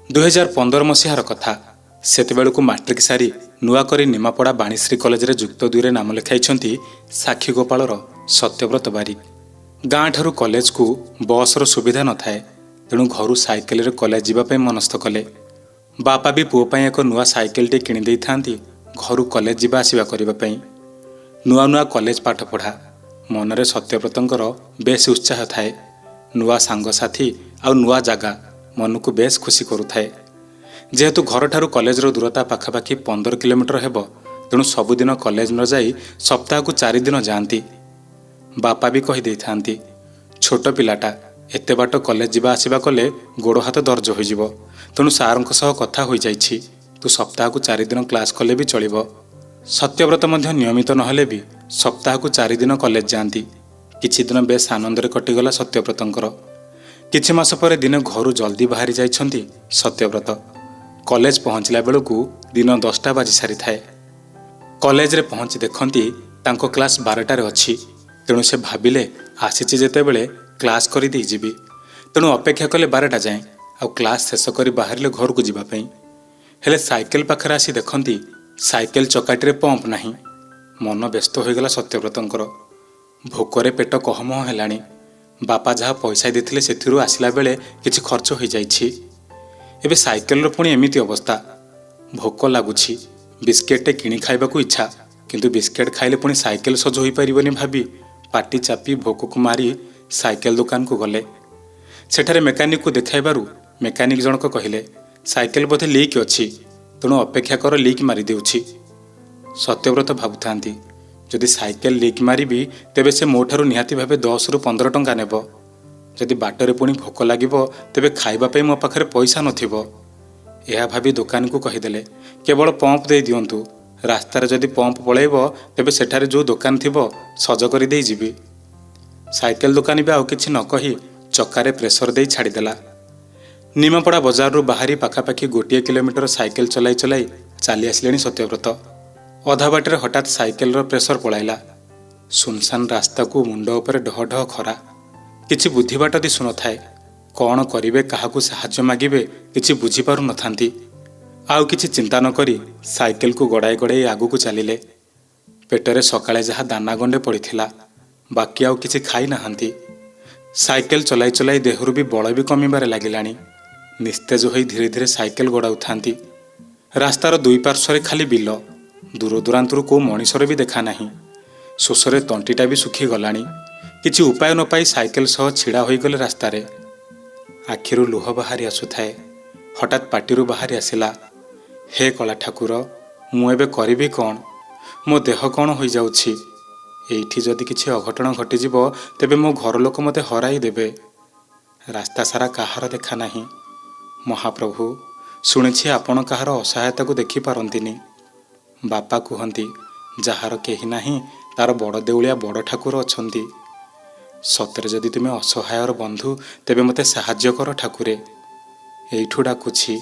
2015 ମସିହାର କଥା। ସେତେବେଳକୁ ମାଟ୍ରିକ ସାରି ନୂଆ କରି ନିମାପଡ଼ା ବାଣୀଶ୍ରୀ କଲେଜରେ ଯୁକ୍ତ 2ରେ ନାମ ଲେଖାଇଛନ୍ତି ସାକ୍ଷୀଗୋପାଳର ସତ୍ୟବ୍ରତ ବାରିକ। ଗାଁଠାରୁ କଲେଜକୁ ବସ୍ର ସୁବିଧା ନଥାଏ, ତେଣୁ ଘରୁ ସାଇକେଲରେ କଲେଜ ଯିବା ପାଇଁ ମନସ୍ଥ କଲେ। ବାପା ବି ପୁଅ ପାଇଁ ଏକ ନୂଆ ସାଇକେଲଟେ କିଣିଦେଇଥାନ୍ତି ଘରୁ କଲେଜ ଯିବା ଆସିବା କରିବା ପାଇଁ। ନୂଆ ନୂଆ କଲେଜ ପାଠ ପଢ଼ା, ମନରେ ସତ୍ୟବ୍ରତଙ୍କର ବେଶ ଉତ୍ସାହ ଥାଏ। ନୂଆ ସାଙ୍ଗସାଥୀ ଆଉ ନୂଆ ଜାଗା ମନକୁ ବେଶ ଖୁସି କରୁଥାଏ। ଯେହେତୁ ଘରଠାରୁ କଲେଜର ଦୂରତା ପାଖାପାଖି 15 କିଲୋମିଟର ହେବ, ତେଣୁ ସବୁଦିନ କଲେଜ ନ ଯାଇ ସପ୍ତାହକୁ 4 ଦିନ ଯାଆନ୍ତି। ବାପା ବି କହିଦେଇଥାନ୍ତି, ଛୋଟ ପିଲାଟା, ଏତେ ବାଟ କଲେଜ ଯିବା ଆସିବା କଲେ ଗୋଡ଼ ହାତ ଦର୍ଜ ହୋଇଯିବ, ତେଣୁ ସାରଙ୍କ ସହ କଥା ହୋଇଯାଇଛି, ତୁ ସପ୍ତାହକୁ 4 ଦିନ କ୍ଲାସ୍ କଲେ ବି ଚଳିବ। ସତ୍ୟବ୍ରତ ମଧ୍ୟ ନିୟମିତ ନହେଲେ ବି ସପ୍ତାହକୁ 4 ଦିନ କଲେଜ ଯାଆନ୍ତି। କିଛି ଦିନ ବେଶ ଆନନ୍ଦରେ କଟିଗଲା ସତ୍ୟବ୍ରତଙ୍କର। କିଛି ମାସ ପରେ ଦିନେ ଘରୁ ଜଲ୍ଦି ବାହାରି ଯାଇଛନ୍ତି ସତ୍ୟବ୍ରତ। କଲେଜ ପହଞ୍ଚିଲା ବେଳକୁ ଦିନ 10ଟା ବାଜି ସାରିଥାଏ। କଲେଜରେ ପହଞ୍ଚି ଦେଖନ୍ତି ତାଙ୍କ କ୍ଲାସ୍ 12ଟାରେ ଅଛି। ତେଣୁ ସେ ଭାବିଲେ ଆସିଛି ଯେତେବେଳେ କ୍ଲାସ୍ କରିଦେଇ ଯିବି, ତେଣୁ ଅପେକ୍ଷା କଲେ 12ଟା ଯାଏଁ, ଆଉ କ୍ଲାସ୍ ଶେଷ କରି ବାହାରିଲେ ଘରକୁ ଯିବା ପାଇଁ। ହେଲେ ସାଇକେଲ ପାଖରେ ଆସି ଦେଖନ୍ତି ସାଇକେଲ ଚକାଟିରେ ପମ୍ପ ନାହିଁ। ମନ ବ୍ୟସ୍ତ ହୋଇଗଲା ସତ୍ୟବ୍ରତଙ୍କର। ଭୋକରେ ପେଟ କହମହ ହେଲାଣି। ବାପା ଯାହା ପଇସା ଦେଇଥିଲେ ସେଥିରୁ ଆସିଲା ବେଳେ କିଛି ଖର୍ଚ୍ଚ ହୋଇଯାଇଛି। ଏବେ ସାଇକେଲର ପୁଣି ଏମିତି ଅବସ୍ଥା। ଭୋକ ଲାଗୁଛି, ବିସ୍କେଟ୍ଟେ କିଣି ଖାଇବାକୁ ଇଚ୍ଛା, କିନ୍ତୁ ବିସ୍କେଟ୍ ଖାଇଲେ ପୁଣି ସାଇକେଲ ସଜ ହୋଇପାରିବନି ଭାବି ପାଟି ଚାପି ଭୋକକୁ ମାରି ସାଇକେଲ ଦୋକାନକୁ ଗଲେ। ସେଠାରେ ମେକାନିକକୁ ଦେଖାଇବାରୁ ମେକାନିକ ଜଣକ କହିଲେ, ସାଇକେଲ ବୋଧେ ଲିକ୍ ଅଛି, ତେଣୁ ଅପେକ୍ଷା କର, ଲିକ୍ ମାରିଦେଉଛି। ସତ୍ୟବ୍ରତ ଭାବୁଥାନ୍ତି, ଯଦି ସାଇକେଲ ଲିକ୍ ମାରିବି ତେବେ ସେ ମୋଠାରୁ ନିହାତି ଭାବେ 10ରୁ 15 ଟଙ୍କା ନେବ। ଯଦି ବାଟରେ ପୁଣି ଭୋକ ଲାଗିବ ତେବେ ଖାଇବା ପାଇଁ ମୋ ପାଖରେ ପଇସା ନଥିବ। ଏହା ଭାବି ଦୋକାନୀକୁ କହିଦେଲେ, କେବଳ ପମ୍ପ ଦେଇ ଦିଅନ୍ତୁ, ରାସ୍ତାରେ ଯଦି ପମ୍ପ ପଳେଇବ ତେବେ ସେଠାରେ ଯେଉଁ ଦୋକାନ ଥିବ ସଜ କରିଦେଇ ଯିବି। ସାଇକେଲ ଦୋକାନୀ ବି ଆଉ କିଛି ନ କହି ଚକାରେ ପ୍ରେସର ଦେଇ ଛାଡ଼ିଦେଲା। ନିମାପଡ଼ା ବଜାରରୁ ବାହାରି ପାଖାପାଖି 1 କିଲୋମିଟର ସାଇକେଲ ଚଲାଇ ଚଲାଇ ଚାଲି ଆସିଲେଣି ସତ୍ୟବ୍ରତ। ଅଧା ବାଟରେ ହଠାତ୍ ସାଇକେଲର ପ୍ରେସର ପଳାଇଲା। ସୁନସାନ ରାସ୍ତାକୁ ମୁଣ୍ଡ ଉପରେ ଢହ ଢହ ଖରା। କିଛି ବୁଦ୍ଧିବାଟ ଦିଶୁନଥାଏ। କ'ଣ କରିବେ, କାହାକୁ ସାହାଯ୍ୟ ମାଗିବେ କିଛି ବୁଝିପାରୁନଥାନ୍ତି। ଆଉ କିଛି ଚିନ୍ତା ନ କରି ସାଇକେଲକୁ ଗଡ଼ାଇ ଗଡ଼ାଇ ଆଗକୁ ଚାଲିଲେ। ପେଟରେ ସକାଳେ ଯାହା ଦାନା ଗଣ୍ଡେ ପଡ଼ିଥିଲା, ବାକି ଆଉ କିଛି ଖାଇ ନାହାନ୍ତି। ସାଇକେଲ ଚଲାଇ ଚଲାଇ ଦେହରୁ ବି ବଳ ବି କମିବାରେ ଲାଗିଲାଣି। ନିସ୍ତେଜ ହୋଇ ଧୀରେ ଧୀରେ ସାଇକେଲ ଗଡ଼ାଉଥାନ୍ତି। ରାସ୍ତାର ଦୁଇ ପାର୍ଶ୍ୱରେ ଖାଲି ବିଲ, ଦୂରଦୂରାନ୍ତରୁ କେଉଁ ମଣିଷର ବି ଦେଖା ନାହିଁ। ଶୋଷରେ ତଣ୍ଟିଟା ବି ଶୁଖିଗଲାଣି। କିଛି ଉପାୟ ନ ପାଇ ସାଇକେଲ ସହ ଛିଡ଼ା ହୋଇଗଲେ ରାସ୍ତାରେ। ଆଖିରୁ ଲୁହ ବାହାରି ଆସୁଥାଏ। ହଠାତ୍ ପାଟିରୁ ବାହାରି ଆସିଲା, ହେ କଳା ଠାକୁର, ମୁଁ ଏବେ କରିବି କ'ଣ? ମୋ ଦେହ କ'ଣ ହୋଇଯାଉଛି? ଏଇଠି ଯଦି କିଛି ଅଘଟଣ ଘଟିଯିବ ତେବେ ମୋ ଘର ଲୋକ ମୋତେ ହରାଇ ଦେବେ। ରାସ୍ତା ସାରା କାହାର ଦେଖା ନାହିଁ। ମହାପ୍ରଭୁ, ଶୁଣିଛି ଆପଣ କାହାର ଅସହାୟତାକୁ ଦେଖିପାରନ୍ତିନି। ବାପା କୁହନ୍ତି, ଯାହାର କେହି ନାହିଁ ତାର ବଡ଼ ଦେଉଳିଆ ବଡ଼ ଠାକୁର ଅଛନ୍ତି। ସତରେ ଯଦି ତୁମେ ଅସହାୟର ବନ୍ଧୁ ତେବେ ମୋତେ ସାହାଯ୍ୟ କର ଠାକୁରେ। ଏଇଠୁ ଡାକୁଛି,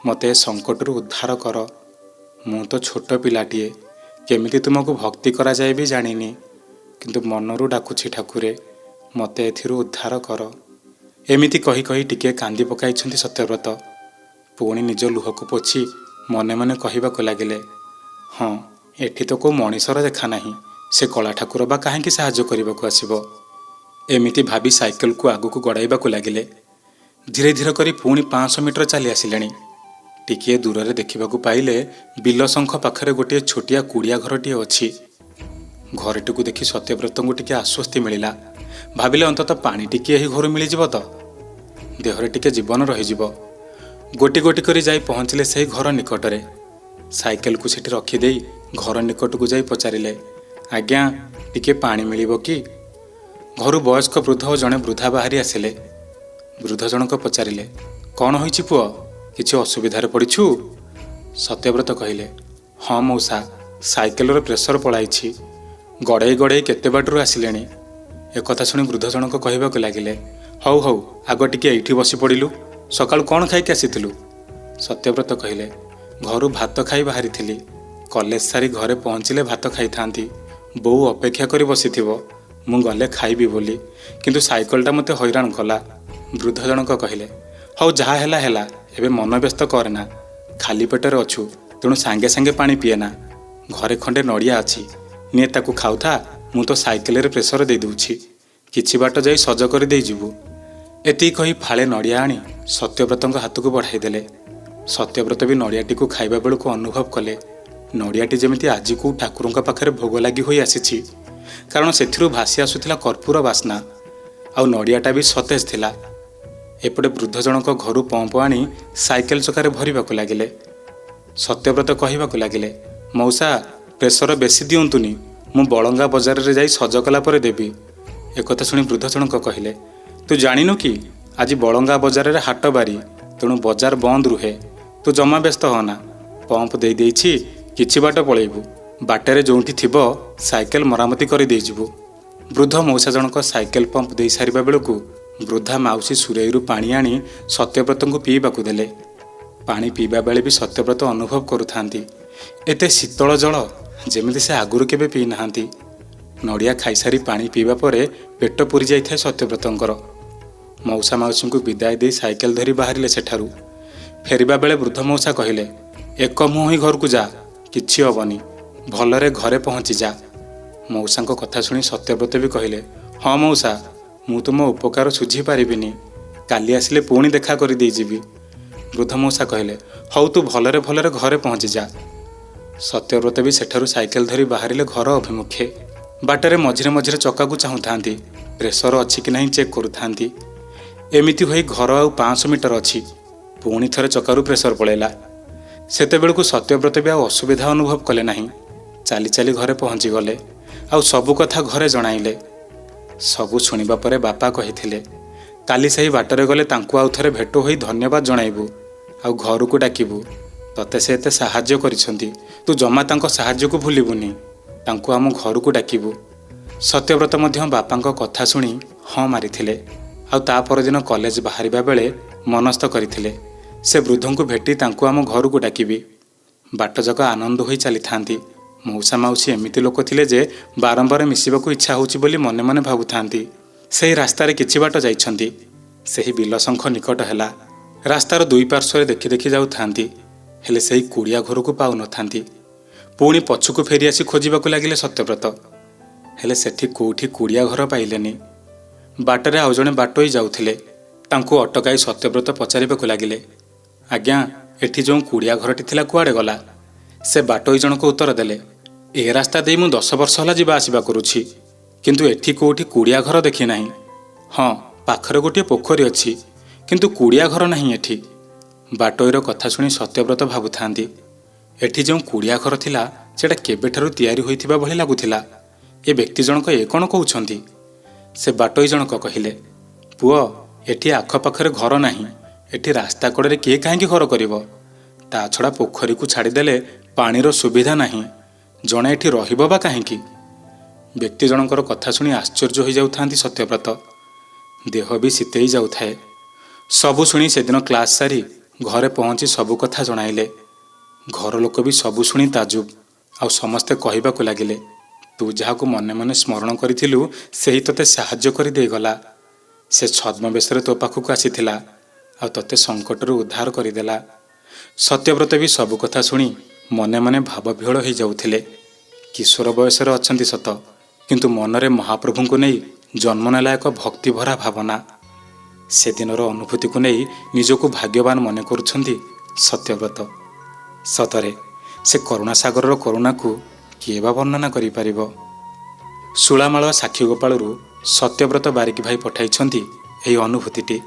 ମୋତେ ଏ ସଙ୍କଟରୁ ଉଦ୍ଧାର କର। ମୁଁ ତ ଛୋଟ ପିଲାଟିଏ, କେମିତି ତୁମକୁ ଭକ୍ତି କରାଯାଏ ବି ଜାଣିନି, କିନ୍ତୁ ମନରୁ ଡାକୁଛି ଠାକୁରେ, ମୋତେ ଏଥିରୁ ଉଦ୍ଧାର କର। ଏମିତି କହି କହି ଟିକିଏ କାନ୍ଦି ପକାଇଛନ୍ତି ସତ୍ୟବ୍ରତ। ପୁଣି ନିଜ ଲୁହକୁ ପୋଛି ମନେ ମନେ କହିବାକୁ ଲାଗିଲେ, ହଁ, ଏଠି ତ କେଉଁ ମଣିଷର ଦେଖା ନାହିଁ, ସେ କଳା ଠାକୁର ବା କାହିଁକି ସାହାଯ୍ୟ କରିବାକୁ ଆସିବ? ଏମିତି ଭାବି ସାଇକେଲକୁ ଆଗକୁ ଗଡ଼ାଇବାକୁ ଲାଗିଲେ। ଧୀରେ ଧୀରେ କରି ପୁଣି 500 ମିଟର ଚାଲି ଆସିଲେଣି। ଟିକିଏ ଦୂରରେ ଦେଖିବାକୁ ପାଇଲେ ବିଲ ଶଙ୍ଖ ପାଖରେ ଗୋଟିଏ ଛୋଟିଆ କୁଡ଼ିଆ ଘରଟିଏ ଅଛି। ଘରଟିକୁ ଦେଖି ସତ୍ୟବ୍ରତଙ୍କୁ ଟିକେ ଆଶ୍ୱସ୍ତି ମିଳିଲା। ଭାବିଲେ ଅନ୍ତତଃ ପାଣି ଟିକିଏ ଏହି ଘରୁ ମିଳିଯିବ ତ, ଦେହରେ ଟିକେ ଜୀବନ ରହିଯିବ। ଗୋଟି ଗୋଟି କରି ଯାଇ ପହଞ୍ଚିଲେ ସେହି ଘର ନିକଟରେ। ସାଇକେଲକୁ ସେଠି ରଖିଦେଇ ଘର ନିକଟକୁ ଯାଇ ପଚାରିଲେ, ଆଜ୍ଞା, ଟିକେ ପାଣି ମିଳିବ କି? ଘରୁ ବୟସ୍କ ବୃଦ୍ଧ ଓ ଜଣେ ବୃଦ୍ଧା ବାହାରି ଆସିଲେ। ବୃଦ୍ଧ ଜଣକ ପଚାରିଲେ, କ'ଣ ହୋଇଛି ପୁଅ, କିଛି ଅସୁବିଧାରେ ପଡ଼ିଛୁ? ସତ୍ୟବ୍ରତ କହିଲେ, ହଁ ମଉସା, ସାଇକେଲର ପ୍ରେସର ପଳାଇଛି। ଗଡ଼େଇ ଗଡ଼େଇ କେତେ ବାଟରୁ ଆସିଲେଣି। ଏକଥା ଶୁଣି ବୃଦ୍ଧ ଜଣକ କହିବାକୁ ଲାଗିଲେ, ହଉ ହଉ, ଆଗ ଟିକେ ଏଇଠି ବସି ପଡ଼ିଲୁ। ସକାଳୁ କ'ଣ ଖାଇକି ଆସିଥିଲୁ? ସତ୍ୟବ୍ରତ କହିଲେ, ଘରୁ ଭାତ ଖାଇ ବାହାରିଥିଲି। କଲେଜ ସାରି ଘରେ ପହଞ୍ଚିଲେ ଭାତ ଖାଇଥାନ୍ତି। ବୋଉ ଅପେକ୍ଷା କରି ବସିଥିବ, ମୁଁ ଗଲେ ଖାଇବି ବୋଲି, କିନ୍ତୁ ସାଇକେଲଟା ମୋତେ ହଇରାଣ କଲା। ବୃଦ୍ଧ ଜଣକ କହିଲେ, ହଉ ଯାହା ହେଲା ହେଲା, ଏବେ ମନ ବ୍ୟସ୍ତ କରେନା। ଖାଲି ପେଟରେ ଅଛୁ, ତେଣୁ ସାଙ୍ଗେ ସାଙ୍ଗେ ପାଣି ପିଏନା। ଘରେ ଖଣ୍ଡେ ନଡ଼ିଆ ଅଛି, ନିଏ ତାକୁ ଖାଉଥା। ମୁଁ ତ ସାଇକେଲରେ ପ୍ରେସର ଦେଇଦେଉଛି, କିଛି ବାଟ ଯାଇ ସଜ କରି ଦେଇଯିବୁ। ଏତିକି କହି ଫାଳେ ନଡ଼ିଆ ଆଣି ସତ୍ୟବ୍ରତଙ୍କ ହାତକୁ ବଢ଼ାଇଦେଲେ। ସତ୍ୟବ୍ରତ ବି ନଡ଼ିଆଟିକୁ ଖାଇବା ବେଳକୁ ଅନୁଭବ କଲେ ନଡ଼ିଆଟି ଯେମିତି ଆଜି କେଉଁ ଠାକୁରଙ୍କ ପାଖରେ ଭୋଗ ଲାଗି ହୋଇ ଆସିଛି, କାରଣ ସେଥିରୁ ଭାସି ଆସୁଥିଲା କର୍ପୂର ବାସ୍ନା, ଆଉ ନଡ଼ିଆଟା ବି ସତେଜ ଥିଲା। ଏପଟେ ବୃଦ୍ଧ ଜଣକ ଘରୁ ପମ୍ପ ଆଣି ସାଇକେଲ ଚକାରେ ଭରିବାକୁ ଲାଗିଲେ। ସତ୍ୟବ୍ରତ କହିବାକୁ ଲାଗିଲେ, ମଉସା ପ୍ରେସର ବେଶୀ ଦିଅନ୍ତୁନି, ମୁଁ ବଳଙ୍ଗା ବଜାରରେ ଯାଇ ସଜ କଲା ପରେ ଦେବି। ଏକଥା ଶୁଣି ବୃଦ୍ଧ ଜଣକ କହିଲେ, ତୁ ଜାଣିନୁ କି ଆଜି ବଳଙ୍ଗା ବଜାରରେ ହାଟ ବାରି, ତେଣୁ ବଜାର ବନ୍ଦ ରୁହେ। ତୁ ଜମା ବ୍ୟସ୍ତ ହନା, ପମ୍ପ ଦେଇଦେଇଛି, କିଛି ବାଟ ପଳେଇବୁ। ବାଟରେ ଯେଉଁଠି ଥିବ ସାଇକେଲ ମରାମତି କରି ଦେଇଯିବୁ। ବୃଦ୍ଧ ମଉସା ଜଣକ ସାଇକେଲ ପମ୍ପ ଦେଇସାରିବା ବେଳକୁ ବୃଦ୍ଧା ମାଉସୀ ସୁରେଇରୁ ପାଣି ଆଣି ସତ୍ୟବ୍ରତଙ୍କୁ ପିଇବାକୁ ଦେଲେ। ପାଣି ପିଇବା ବେଳେ ବି ସତ୍ୟବ୍ରତ ଅନୁଭବ କରୁଥାନ୍ତି ଏତେ ଶୀତଳ ଜଳ ଯେମିତି ସେ ଆଗରୁ କେବେ ପିଇ ନାହାନ୍ତି। ନଡ଼ିଆ ଖାଇସାରି ପାଣି ପିଇବା ପରେ ପେଟ ପୁରି ଯାଇଥାଏ ସତ୍ୟବ୍ରତଙ୍କର। ମଉସା ମାଉସୀଙ୍କୁ ବିଦାୟ ଦେଇ ସାଇକେଲ ଧରି ବାହାରିଲେ ସେଠାରୁ। ଫେରିବା ବେଳେ ବୃଦ୍ଧ ମଉସା କହିଲେ, ଏକ ମୁହଁ ହିଁ ଘରକୁ ଯା, କିଛି ହବନି, ଭଲରେ ଘରେ ପହଞ୍ଚି ଯା। ମଉସାଙ୍କ କଥା ଶୁଣି ସତ୍ୟବ୍ରତ ବି କହିଲେ, ହଁ ମଉସା, ମୁଁ ତୁମ ଉପକାର ଶୁଝି ପାରିବିନି, କାଲି ଆସିଲେ ପୁଣି ଦେଖା କରି ଦେଇଯିବି। ବୃଦ୍ଧ ମଉସା କହିଲେ, ହଉ ତୁ ଭଲରେ ଭଲରେ ଘରେ ପହଞ୍ଚି ଯା। ସତ୍ୟବ୍ରତ ବି ସେଠାରୁ ସାଇକେଲ ଧରି ବାହାରିଲେ ଘର ଅଭିମୁଖେ। ବାଟରେ ମଝିରେ ମଝିରେ ଚକାକୁ ଚାହୁଁଥାନ୍ତି, ପ୍ରେସର ଅଛି କି ନାହିଁ ଚେକ୍ କରୁଥାନ୍ତି। ଏମିତି ହୋଇ ଘର ଆଉ 500 ମିଟର ଅଛି, ପୁଣି ଥରେ ଚକାରୁ ପ୍ରେସର ପଳେଇଲା। ସେତେବେଳକୁ ସତ୍ୟବ୍ରତ ବି ଆଉ ଅସୁବିଧା ଅନୁଭବ କଲେ ନାହିଁ। ଚାଲି ଚାଲି ଘରେ ପହଞ୍ଚିଗଲେ, ଆଉ ସବୁ କଥା ଘରେ ଜଣାଇଲେ। ସବୁ ଶୁଣିବା ପରେ ବାପା କହିଥିଲେ, କାଲି ସେହି ବାଟରେ ଗଲେ ତାଙ୍କୁ ଆଉ ଥରେ ଭେଟ ହୋଇ ଧନ୍ୟବାଦ ଜଣାଇବୁ, ଆଉ ଘରକୁ ଡାକିବୁ। ତତେ ସେ ଏତେ ସାହାଯ୍ୟ କରିଛନ୍ତି, ତୁ ଜମା ତାଙ୍କ ସାହାଯ୍ୟକୁ ଭୁଲିବୁନି, ତାଙ୍କୁ ଆମ ଘରକୁ ଡାକିବୁ। ସତ୍ୟବ୍ରତ ମଧ୍ୟ ବାପାଙ୍କ କଥା ଶୁଣି ହଁ ମାରିଥିଲେ, ଆଉ ତା ପରଦିନ କଲେଜ ବାହାରିବା ବେଳେ ମନସ୍ଥ କରିଥିଲେ ସେ ବୃଦ୍ଧଙ୍କୁ ଭେଟି ତାଙ୍କୁ ଆମ ଘରକୁ ଡାକିବି। ବାଟଯାକ ଆନନ୍ଦ ହୋଇ ଚାଲିଥାନ୍ତି। ମଉସା ମାଉସୀ ଏମିତି ଲୋକ ଥିଲେ ଯେ ବାରମ୍ବାର ମିଶିବାକୁ ଇଚ୍ଛା ହେଉଛି ବୋଲି ମନେ ମନେ ଭାବୁଥାନ୍ତି। ସେହି ରାସ୍ତାରେ କିଛି ବାଟ ଯାଇଛନ୍ତି, ସେହି ବିଲଶଙ୍ଖ ନିକଟ ହେଲା। ରାସ୍ତାର ଦୁଇ ପାର୍ଶ୍ୱରେ ଦେଖି ଦେଖି ଯାଉଥାନ୍ତି, ହେଲେ ସେହି କୁଡ଼ିଆ ଘରକୁ ପାଉନଥାନ୍ତି। ପୁଣି ପଛକୁ ଫେରିଆସି ଖୋଜିବାକୁ ଲାଗିଲେ ସତ୍ୟବ୍ରତ, ହେଲେ ସେଠି କେଉଁଠି କୁଡ଼ିଆ ଘର ପାଇଲେନି। ବାଟରେ ଆଉ ଜଣେ ବାଟୋଇ ଯାଉଥିଲେ, ତାଙ୍କୁ ଅଟକାଇ ସତ୍ୟବ୍ରତ ପଚାରିବାକୁ ଲାଗିଲେ, ଆଜ୍ଞା ଏଠି ଯେଉଁ କୁଡ଼ିଆ ଘରଟି ଥିଲା କୁଆଡ଼େ ଗଲା? ସେ ବାଟୋଇ ଜଣକ ଉତ୍ତର ଦେଲେ, ଏ ରାସ୍ତା ଦେଇ ମୁଁ 10 ବର୍ଷ ହେଲା ଯିବା ଆସିବା କରୁଛି, କିନ୍ତୁ ଏଠି କେଉଁଠି କୁଡ଼ିଆ ଘର ଦେଖି ନାହିଁ। ହଁ, ପାଖରେ ଗୋଟିଏ ପୋଖରୀ ଅଛି, କିନ୍ତୁ କୁଡ଼ିଆ ଘର ନାହିଁ ଏଠି। ବାଟୋଇର କଥା ଶୁଣି ସତ୍ୟବ୍ରତ ଭାବୁଥାନ୍ତି, ଏଠି ଯେଉଁ କୁଡ଼ିଆ ଘର ଥିଲା ସେଟା କେବେଠାରୁ ତିଆରି ହୋଇଥିବା ଭଳି ଲାଗୁଥିଲା। ଏ ବ୍ୟକ୍ତି ଜଣକ ଏ କ'ଣ କହୁଛନ୍ତି? ସେ ବାଟୋଇ ଜଣକ କହିଲେ, ପୁଅ ଏଠି ଆଖପାଖରେ ଘର ନାହିଁ, ଏଠି ରାସ୍ତା କଡ଼ରେ କିଏ କାହିଁକି ଘର କରିବ? ତା ଛଡ଼ା ପୋଖରୀକୁ ଛାଡ଼ିଦେଲେ ପାଣିର ସୁବିଧା ନାହିଁ, ଜଣେ ଏଠି ରହିବ ବା କାହିଁକି? ବ୍ୟକ୍ତି ଜଣଙ୍କର କଥା ଶୁଣି ଆଶ୍ଚର୍ଯ୍ୟ ହୋଇଯାଉଥାନ୍ତି ସତ୍ୟବ୍ରତ, ଦେହ ବି ଶୀତେଇ ଯାଉଥାଏ। ସବୁ ଶୁଣି ସେଦିନ କ୍ଲାସ ସାରି ଘରେ ପହଞ୍ଚି ସବୁ କଥା ଜଣାଇଲେ। ଘର ଲୋକ ବି ସବୁ ଶୁଣି ତାଜୁବ, ଆଉ ସମସ୍ତେ କହିବାକୁ ଲାଗିଲେ, ତୁ ଯାହାକୁ ମନେ ମନେ ସ୍ମରଣ କରିଥିଲୁ ସେହି ତୋତେ ସାହାଯ୍ୟ କରି ଦେଇଗଲା। ସେ ଛଦ୍ମବେଶରେ ତୋ ପାଖକୁ ଆସିଥିଲା, ଆଉ ତୋତେ ସଙ୍କଟରୁ ଉଦ୍ଧାର କରିଦେଲା। ସତ୍ୟବ୍ରତ ବି ସବୁ କଥା ଶୁଣି ମନେ ମନେ ଭାବବିହ୍ୱଳ ହୋଇଯାଉଥିଲେ। କିଶୋର ବୟସରେ ଅଛନ୍ତି ସତ, କିନ୍ତୁ ମନରେ ମହାପ୍ରଭୁଙ୍କୁ ନେଇ ଜନ୍ମ ନେଲା ଏକ ଭକ୍ତିଭରା ଭାବନା। ସେଦିନର ଅନୁଭୂତିକୁ ନେଇ ନିଜକୁ ଭାଗ୍ୟବାନ ମନେ କରୁଛନ୍ତି ସତ୍ୟବ୍ରତ। ସତରେ ସେ କରୁଣାସାଗରର କରୁଣାକୁ କିଏ ବା ବର୍ଣ୍ଣନା କରିପାରିବ? ଶୂଳାମାଳ ସାକ୍ଷୀଗୋପାଳରୁ ସତ୍ୟବ୍ରତ ବାରିକ ଭାଇ ପଠାଇଛନ୍ତି ଏହି ଅନୁଭୂତିଟି।